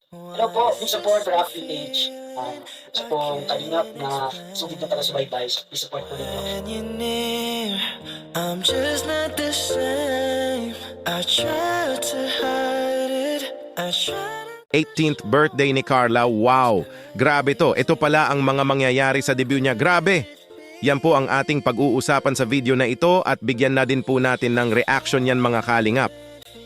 Hello po, yung support for Rock PH. Sa pong kalingap na sugid na taga-subaybay, i-support po ninyo. When you're near, I'm just not the same. I try to hide it. I try to 18th birthday ni Carla, wow! Grabe to, ito pala ang mga mangyayari sa debut niya, grabe! Yan po ang ating pag-uusapan sa video na ito at bigyan na din po natin ng reaction yan mga kalingap.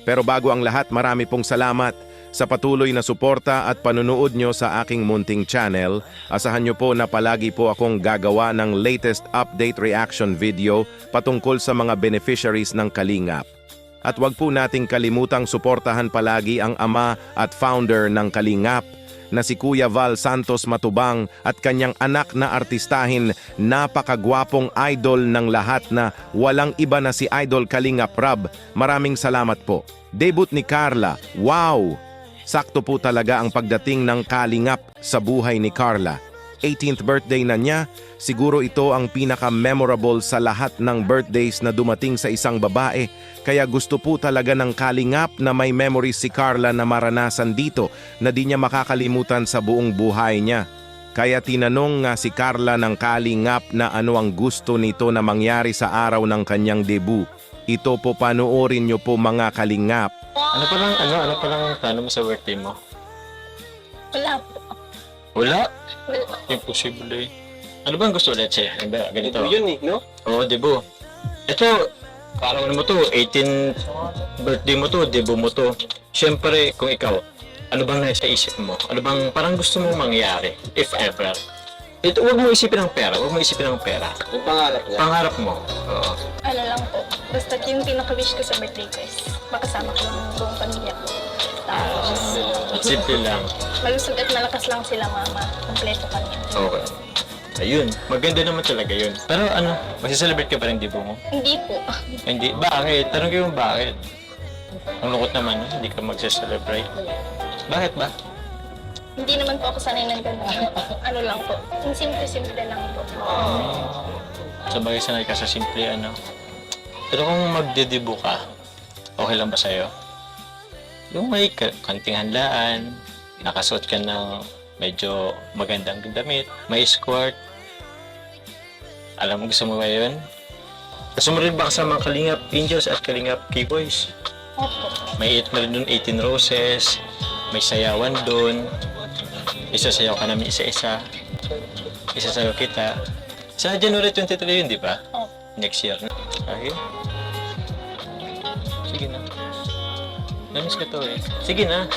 Pero bago ang lahat, marami pong salamat sa patuloy na suporta at panunood nyo sa aking munting channel. Asahan nyo po na palagi po akong gagawa ng latest update reaction video patungkol sa mga beneficiaries ng Kalingap. At wag po nating kalimutang suportahan palagi ang ama at founder ng Kalingap na si Kuya Val Santos Matubang at kanyang anak na artistahin, napakagwapong idol ng lahat na walang iba na si Idol Kalingap Rab. Maraming salamat po. Debut ni Carla, wow! Sakto po talaga ang pagdating ng Kalingap sa buhay ni Carla. 18th birthday na niya, siguro ito ang pinaka-memorable sa lahat ng birthdays na dumating sa isang babae. Kaya gusto po talaga ng Kalingap na may memories si Carla na maranasan dito na di niya makakalimutan sa buong buhay niya. Kaya tinanong nga si Carla ng Kalingap na ano ang gusto nito na mangyari sa araw ng kanyang debut. Ito po panoorin niyo po mga Kalingap. Ano palang plano mo sa birthday mo? Wala po. Wala? Wala. Imposible. Ano bang gusto ulit siya? Ano ba? Ganito? Yun eh, no? Oo, debut. Ito, parang ano mo to, 18th birthday mo to, debut mo to. Siyempre, kung ikaw, ano bang nasa isip mo? Ano bang parang gusto mong mangyari, if ever? Ito, huwag mo isipin ng pera, huwag mo isipin ng pera. Yung pangarap niya. Pangarap mo. Oo. Ano lang po. Basta yung pinaka-wish ko sa birthday ko is makasama ko ng buong pamilya ko. Tapos, Simple lang. malusog at malakas lang sila mama. Kompleto kami. Okay. Ayun, maganda naman talaga yun. Pero ano, masiselebrate ka pa rin debut mo? Hindi po. Hindi. Bakit? Tanong ko yung bakit. Ang lungkot naman, hindi ka magse-celebrate. Bakit ba? Hindi naman po ako sanay ng gano'n. Ano lang po. Yung simple-simple lang po. Sabagay sanay ka sa simple ano. Pero kung magde-debut ka, okay lang ba sa'yo? Yung may kanting handlaan, nakasuot ka ng medyo magandang damit, may escort. Alam mo, gusto mo ba yun? Gusto mo rin ba kasama ang Kalingap Angels at Kalingap K-Boys? Opo. May meron dun 18 roses, may sayawan dun. Isasayaw ka namin isa-isa. Isasayaw kita. Sa January 23 yun, di ba? Opo. Next year na. Okay? Sige na. Namiss ka to eh. Sige na.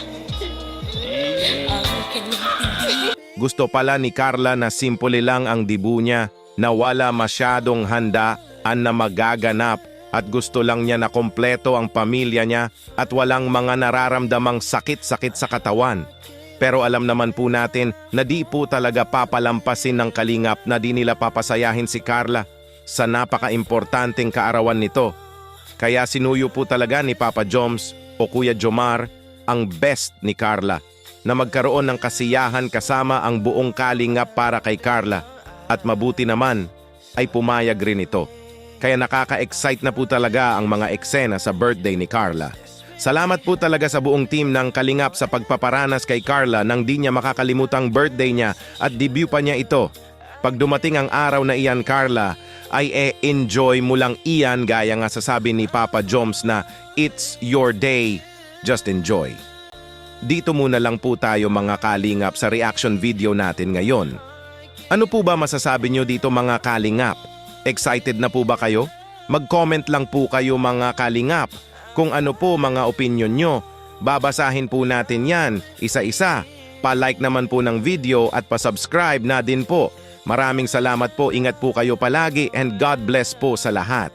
Gusto pala ni Carla na simple lang ang debut niya, na wala masyadong handaan na magaganap at gusto lang niya na kompleto ang pamilya niya at walang mga nararamdamang sakit-sakit sa katawan. Pero alam naman po natin na di po talaga papalampasin ng Kalingap na di nila papasayahin si Carla sa napaka-importanteng kaarawan nito. Kaya sinuyo po talaga ni Papa Joms o Kuya Jomar ang best ni Carla na magkaroon ng kasiyahan kasama ang buong Kalingap para kay Carla at mabuti naman ay pumayag rin ito. Kaya nakaka-excite na po talaga ang mga eksena sa birthday ni Carla. Salamat po talaga sa buong team ng Kalingap sa pagpaparanas kay Carla nang di niya makakalimutang birthday niya at debut pa niya ito. Pag dumating ang araw na iyan, Carla, ay enjoy mo lang iyan gaya nga sasabi ni Papa Joms na it's your day, just enjoy. Dito muna lang po tayo mga Kalingap sa reaction video natin ngayon. Ano po ba masasabi nyo dito mga Kalingap? Excited na po ba kayo? Mag-comment lang po kayo mga Kalingap kung ano po mga opinion nyo. Babasahin po natin yan isa-isa. Pa-like naman po ng video at pa-subscribe na din po. Maraming salamat po, ingat po kayo palagi and God bless po sa lahat.